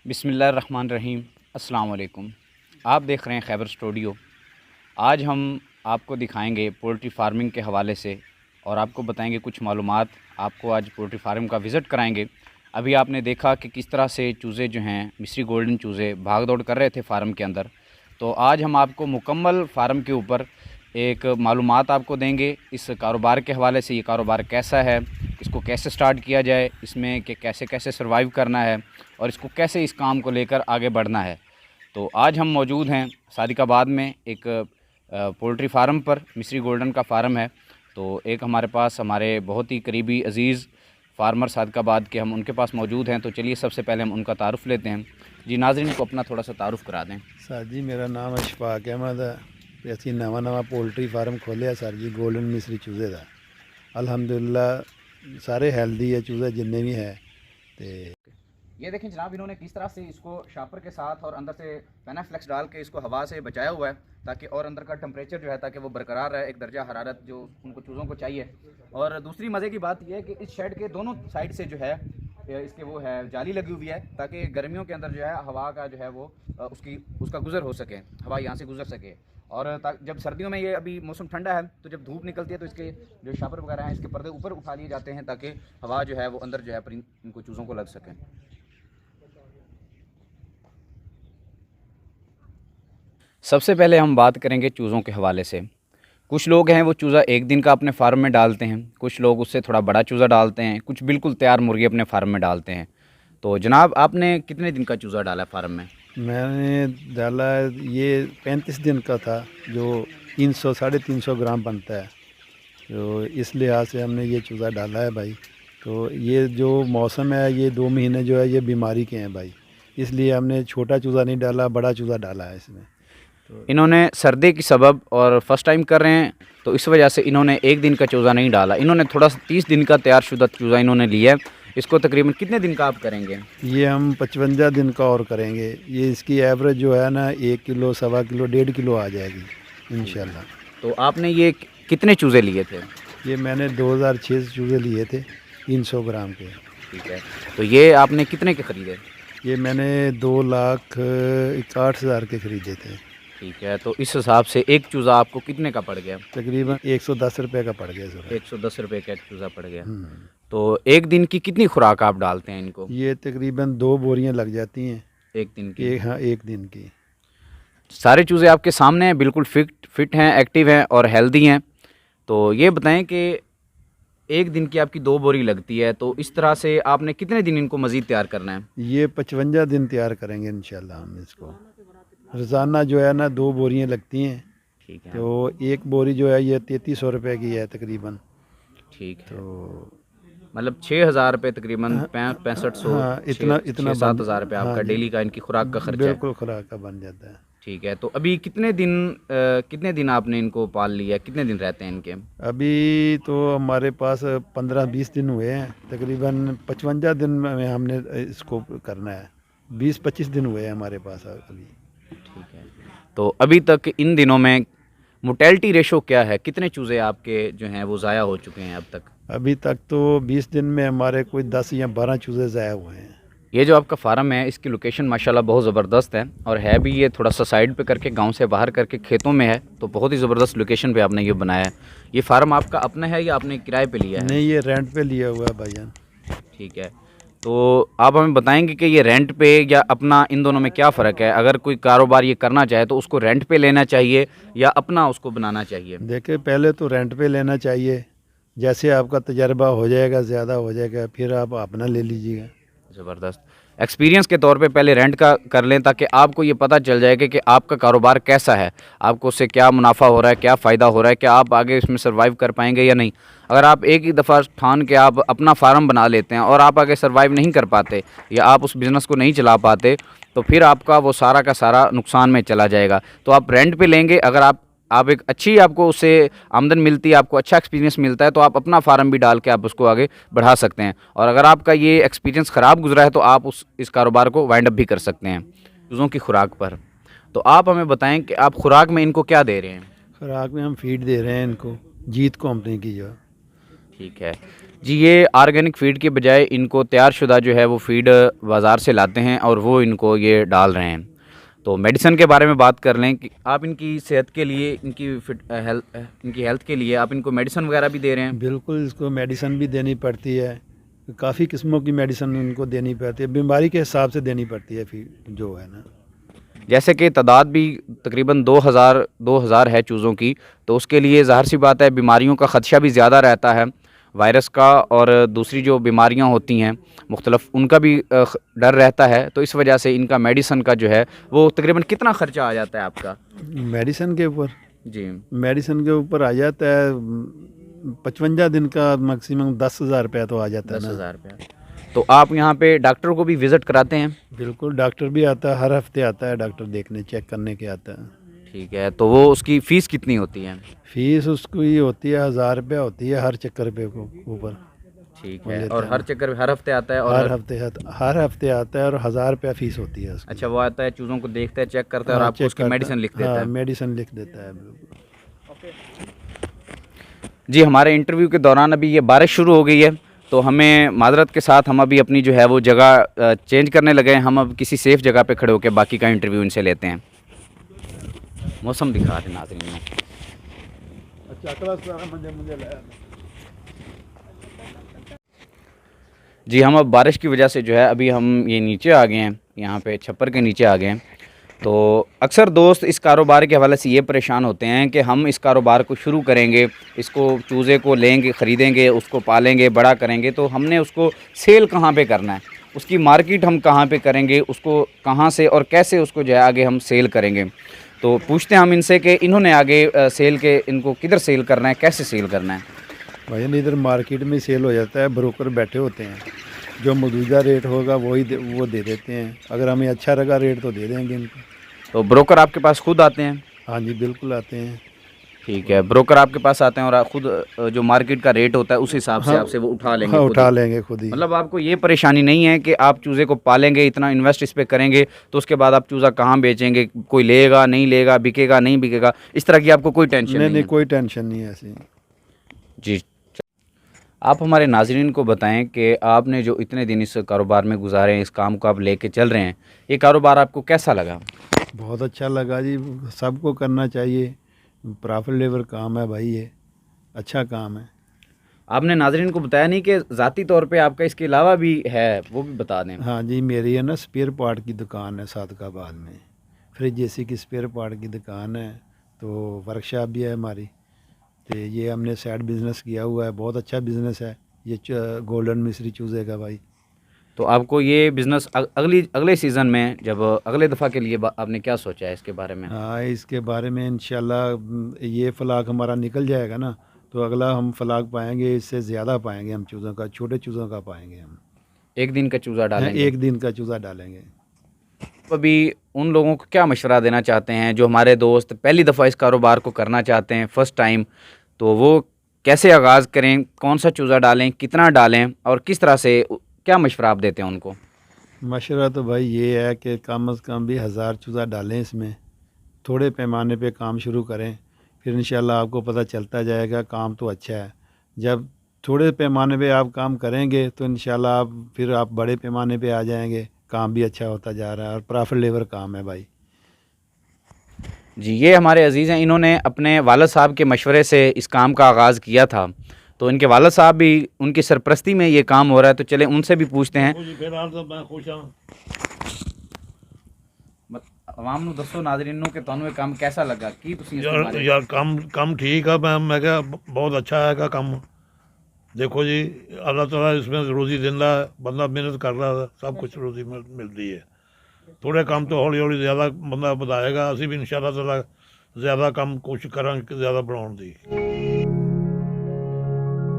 बिस्मिल्लाहिर्रहमानिर्रहीम। अस्सलाम वालेकुम। आप देख रहे हैं खैबर स्टूडियो। आज हम आपको दिखाएंगे पोल्ट्री फार्मिंग के हवाले से और आपको बताएंगे कुछ मालूमात। आपको आज पोल्ट्री फार्म का विज़िट कराएंगे। अभी आपने देखा कि किस तरह से चूज़े जो हैं मिस्री गोल्डन चूज़े भाग दौड़ कर रहे थे फार्म के अंदर। तो आज हम आपको मुकम्मल फार्म के ऊपर एक मालूमात आपको देंगे इस कारोबार के हवाले से। ये कारोबार कैसा है, इसको कैसे स्टार्ट किया जाए, इसमें कि कैसे कैसे सर्वाइव करना है और इसको कैसे इस काम को लेकर आगे बढ़ना है। तो आज हम मौजूद हैं सादिकाबाद में एक पोल्ट्री फार्म पर। मिस्री गोल्डन का फार्म है। तो एक हमारे पास हमारे बहुत ही करीबी अज़ीज़ फार्मर सादिकाबाद के हम उनके पास मौजूद हैं। तो चलिए सबसे पहले हम उनका तारुफ़ लेते हैं। जी नाज़रीन को अपना थोड़ा सा तारुफ़ करा दें। सर जी मेरा नाम अशफाक अहमद है ते असीं नवा पोल्ट्री फार्म खोलिया सर जी गोल्डन मिस्री चूज़े का। अल्हम्दुलिल्लाह सारे हेल्दी है चूज़े जिन्ने भी है। ते ये देखें जनाब, इन्होंने किस तरह से इसको शापर के साथ और अंदर से पेनाफ्लेक्स डाल के इसको हवा से बचाया हुआ है ताकि और अंदर का टेम्परेचर जो है ताकि वो बरकरार रहे, एक दर्जा हरारत जो उनको चूज़ों को चाहिए। और दूसरी मज़े की बात यह है कि इस शेड के दोनों साइड से जो है इसके वो है जाली लगी हुई है ताकि गर्मियों के अंदर जो है हवा का जो है वो उसका गुज़र हो सके, हवा यहाँ से गुज़र सके। और जब सर्दियों में ये अभी मौसम ठंडा है तो जब धूप निकलती है तो इसके जो शापर वगैरह हैं इसके पर्दे ऊपर उठा लिए जाते हैं ताकि हवा जो है वो अंदर जो है इनको चूज़ों को लग सके। सबसे पहले हम बात करेंगे चूज़ों के हवाले से। कुछ लोग हैं वो चूज़ा एक दिन का अपने फार्म में डालते हैं, कुछ लोग उससे थोड़ा बड़ा चूज़ा डालते हैं, कुछ बिल्कुल तैयार मुर्गी अपने फार्म में डालते हैं। तो जनाब आपने कितने दिन का चूज़ा डाला फार्म में? मैंने डाला ये 35 दिन का था जो 300 350 ग्राम बनता है। तो इस लिहाज से हमने ये चूज़ा डाला है भाई। तो ये जो मौसम है ये 2 महीने जो है ये बीमारी के हैं भाई, इसलिए हमने छोटा चूज़ा नहीं डाला, बड़ा चूज़ा डाला है इसमें। तो इन्होंने सर्दी की सबब और फर्स्ट टाइम कर रहे हैं तो इस वजह से इन्होंने एक दिन का चूज़ा नहीं डाला। इन्होंने थोड़ा सा 30 दिन का तैयारशुदा चूज़ा इन्होंने लिया है। इसको तकरीबन कितने दिन का आप करेंगे? ये हम 55 दिन का और करेंगे। ये इसकी एवरेज जो है ना 1 किलो, सवा किलो, 1.5 किलो आ जाएगी इंशाल्लाह। तो आपने ये कितने चूज़े लिए थे? ये मैंने 2006 से चूज़े लिए थे 300 ग्राम के। ठीक है। तो ये आपने कितने के ख़रीदे? ये मैंने 2,61,000 के ख़रीदे थे। ठीक है। तो इस हिसाब से एक चूज़ा आपको कितने का पड़ गया? तकरीबन 110 रुपये का पड़ गया सर। 110 रुपये का एक चूज़ा पड़ गया। तो एक दिन की कितनी खुराक आप डालते हैं इनको? ये तकरीबन 2 बोरियां लग जाती हैं एक दिन की? हाँ, एक दिन की। सारे चूज़े आपके सामने हैं, बिल्कुल फिट हैं, एक्टिव हैं और हेल्दी हैं। तो ये बताएं कि एक दिन की आपकी 2 बोरी लगती है, तो इस तरह से आपने कितने दिन इनको मज़ीद तैयार करना है? ये 55 दिन तैयार करेंगे इंशाल्लाह हम इसको। रोज़ाना जो है ना 2 बोरियां लगती हैं। ठीक है। तो एक बोरी जो है ये 3300 रुपये की है तकरीबन। ठीक है। तो मतलब 6,000 रुपये तकरीबन 6500, हाँ, इतना 7,000 रुपये हाँ आपका जी, डेली का इनकी खुराक का खर्चा है। बिल्कुल खुराक का बन जाता है। ठीक है। तो अभी कितने दिन आपने इनको पाल लिया, कितने दिन रहते हैं इनके? अभी तो हमारे पास 15-20 दिन हुए हैं। तकरीबन 55 दिन में हमने इसको करना है। 20-25 दिन हुए हैं हमारे पास अभी। ठीक है। तो अभी तक इन दिनों में मोर्टेलिटी रेशो क्या है? कितने चूज़े आपके जो हैं वो ज़ाया हो चुके हैं अब तक? अभी तक तो 20 दिन में हमारे कोई 10 या 12 चूज़े ज़ाया हुए हैं। ये जो आपका फार्म है इसकी लोकेशन माशाल्लाह बहुत ज़बरदस्त है और है भी ये थोड़ा सा साइड पे करके गांव से बाहर करके खेतों में है। तो बहुत ही ज़बरदस्त लोकेशन पे आपने ये बनाया है। ये फार्म आपका अपना है या आपने किराए पे लिया है? नहीं, ये रेंट पे लिया हुआ है भाईजान। ठीक है। तो आप हमें बताएंगे कि ये रेंट पे या अपना, इन दोनों में क्या फ़र्क है? अगर कोई कारोबार ये करना चाहे तो उसको रेंट पे लेना चाहिए या अपना उसको बनाना चाहिए? देखिए पहले तो रेंट पे लेना चाहिए। जैसे आपका तजर्बा हो जाएगा, ज़्यादा हो जाएगा, फिर आप अपना ले लीजिएगा। ज़बरदस्त। एक्सपीरियंस के तौर पे पहले रेंट का कर लें ताकि आपको ये पता चल जाएगा कि आपका कारोबार कैसा है, आपको उससे क्या मुनाफा हो रहा है, क्या फ़ायदा हो रहा है, क्या आप आगे इसमें सर्वाइव कर पाएंगे या नहीं। अगर आप एक ही दफ़ा ठान के आप अपना फार्म बना लेते हैं और आप आगे सर्वाइव नहीं कर पाते या आप उस बिज़नेस को नहीं चला पाते तो फिर आपका वो सारा का सारा नुकसान में चला जाएगा। तो आप रेंट पे लेंगे, अगर आप एक अच्छी आपको उससे आमदन मिलती है, आपको अच्छा एक्सपीरियंस मिलता है तो आप अपना फार्म भी डाल के आप उसको आगे बढ़ा सकते हैं। और अगर आपका ये एक्सपीरियंस ख़राब गुजरा है तो आप इस कारोबार को वाइंड अप भी कर सकते हैं। चूज़ों की खुराक पर तो आप हमें बताएं कि आप खुराक में इनको क्या दे रहे हैं? खुराक में हम फीड दे रहे हैं इनको, जीत कंपनी की जो। ठीक है जी। ये ऑर्गेनिक फीड के बजाय इनको तैयारशुदा जो है वो फीड बाज़ार से लाते हैं और वो इनको ये डाल रहे हैं। तो मेडिसिन के बारे में बात कर लें कि आप इनकी सेहत के लिए, इनकी हेल्थ के लिए आप इनको मेडिसिन वगैरह भी दे रहे हैं? बिल्कुल, इसको मेडिसिन भी देनी पड़ती है, काफ़ी किस्मों की मेडिसिन इनको देनी पड़ती है, बीमारी के हिसाब से देनी पड़ती है फिर जो है ना। जैसे कि तादाद भी तकरीबन 2000 है चूज़ों की, तो उसके लिए ज़ाहिर सी बात है बीमारियों का ख़दशा भी ज़्यादा रहता है, वायरस का और दूसरी जो बीमारियां होती हैं मुख्तलफ़, उनका भी डर रहता है। तो इस वजह से इनका मेडिसिन का जो है वो तकरीबन कितना ख़र्चा आ जाता है आपका? मेडिसिन के ऊपर जी, मेडिसिन के ऊपर आ जाता है 55 दिन का मैक्सिमम 10,000 रुपया तो आ जाता है ना। 10,000 रुपया। तो आप यहाँ पे डॉक्टर को भी विज़िट कराते हैं? बिल्कुल, डॉक्टर भी आता है, हर हफ्ते आता है डॉक्टर, देखने चेक करने के आता है। ठीक है, तो वो उसकी फ़ीस कितनी होती है? फीस उसकी होती है 1000 रुपया होती है हर चक्कर पे को ऊपर। ठीक वो है, लेते और हैं। हर चक्कर हर हफ्ते आता है? और हर हफ्ते आता है और 1000 रुपया फीस होती है उसकी। अच्छा, वो आता है, चूज़ों को देखता है, चेक करता है और हाँ, आपको चेक उसकी करता मेडिसिन लिख देता हाँ, है? मेडिसिन लिख देता है बिल्कुल। जी, हमारे इंटरव्यू के दौरान अभी ये बारिश शुरू हो गई है, तो हमें माज़रत के साथ हम अभी अपनी जो है वो जगह चेंज करने लगे हैं। हम अब किसी सेफ़ जगह पे खड़े होकर बाकी का इंटरव्यू इनसे लेते हैं। मौसम दिखा रहे नाज़रीन में। जी, हम अब बारिश की वजह से जो है अभी हम ये नीचे आ गए हैं, यहाँ पे छप्पर के नीचे आ गए हैं। तो अक्सर दोस्त इस कारोबार के हवाले से ये परेशान होते हैं कि हम इस कारोबार को शुरू करेंगे, इसको चूज़े को लेंगे, ख़रीदेंगे, उसको पालेंगे, बड़ा करेंगे, तो हमने उसको सेल कहाँ पे करना है, उसकी मार्केट हम कहाँ पे करेंगे, उसको कहाँ से और कैसे उसको जो है आगे हम सेल करेंगे। तो पूछते हैं हम इनसे कि इन्होंने आगे सेल के इनको किधर सेल करना है, कैसे सेल करना है? भाई इधर मार्केट में सेल हो जाता है, ब्रोकर बैठे होते हैं, जो मौजूदा रेट होगा वो दे देते हैं, अगर हमें अच्छा लगा रेट तो दे देंगे इनको। तो ब्रोकर आपके पास खुद आते हैं? हाँ जी, बिल्कुल आते हैं। ठीक है, ब्रोकर आपके पास आते हैं और आप खुद जो मार्केट का रेट होता है उस हिसाब से हाँ, आपसे वो उठा लेंगे हाँ खुद उठा ही? लेंगे खुद ही। मतलब आपको ये परेशानी नहीं है कि आप चूज़े को पालेंगे, इतना इन्वेस्ट इस पे करेंगे, तो उसके बाद आप चूज़ा कहाँ बेचेंगे, कोई लेगा, नहीं लेगा, बिकेगा, नहीं बिकेगा, इस तरह की आपको कोई टेंशन नहीं नहीं, है? कोई टेंशन नहीं है ऐसी। जी। आप हमारे नाज़रीन को बताएं कि आपने जो इतने दिन इस कारोबार में गुजारे हैं, इस काम को आप लेके चल रहे हैं, ये कारोबार आपको कैसा लगा? बहुत अच्छा लगा जी, सबको करना चाहिए, प्रॉफिटेबल काम है भाई, ये अच्छा काम है। आपने नाज़रीन को बताया नहीं कि ज़ाती तौर पे आपका इसके अलावा भी है, वो भी बता दें। हाँ जी, मेरी है ना स्पेयर पार्ट की दुकान है सादकाबाद में, फ्रिज एसी की स्पेयर पार्ट की दुकान है, तो वर्कशॉप भी है हमारी। तो ये हमने साइड बिज़नेस किया हुआ है, बहुत अच्छा बिज़नेस है ये गोल्डन मिस्री चूज़े का भाई। तो आपको ये बिज़नेस अगले सीज़न में जब अगले दफ़ा के लिए आपने क्या सोचा है इसके बारे में? हाँ, इसके बारे में इंशाल्लाह ये फ्लाक हमारा निकल जाएगा ना, तो अगला हम फ्लाक पाएंगे, इससे ज़्यादा पाएंगे हम चूज़ों का, छोटे चूज़ों का पाएंगे हम। एक दिन का चूज़ा हाँ, डालेंगे? एक दिन का चूज़ा डालेंगे। तो अभी उन लोगों को क्या मशवरा देना चाहते हैं जो हमारे दोस्त पहली दफ़ा इस कारोबार को करना चाहते हैं, फ़र्स्ट टाइम, तो वो कैसे आगाज़ करें, कौन सा चूज़ा डालें, कितना डालें और किस तरह से, क्या मशवरा आप देते हैं उनको? मशवरा तो भाई ये है कि कम से कम भी 1000 चूज़ा डालें इसमें, थोड़े पैमाने पे काम शुरू करें, फिर इंशाल्लाह आपको पता चलता जाएगा काम तो अच्छा है। जब थोड़े पैमाने पे आप काम करेंगे तो इंशाल्लाह फिर आप बड़े पैमाने पे आ जाएंगे, काम भी अच्छा होता जा रहा है और प्रॉफिटेबल काम है भाई। जी, ये हमारे अज़ीज़ हैं, इन्होंने अपने वालिद साहब के मशवरे से इस काम का आगाज़ किया था, तो इनके वालिद साहब भी, उनकी सरपरस्ती में ये काम हो रहा है, तो चलें उनसे भी पूछते हैं। आवाम ਨੂੰ ਦੱਸੋ ਨਾਜ਼ਰੀਨ ਨੂੰ ਕਿ ਤੁਹਾਨੂੰ ਇਹ ਕੰਮ कैसा लगा, ਕੀ ਤੁਸੀਂ ਇਸ यार ਬਾਰੇ? यार काम ठीक है। मैं क्या बहुत अच्छा है काम। देखो जी, अल्लाह ताला इसमें रोज़ी देता है, बंदा मेहनत कर रहा है, सब कुछ रोज़ी मिलती है। थोड़े काम तो हौली हौली ज़्यादा बंदा बताएगा, असी भी इंशाअल्लाह ताला ज़्यादा काम कोशिश करांगे ज़्यादा बनाने की।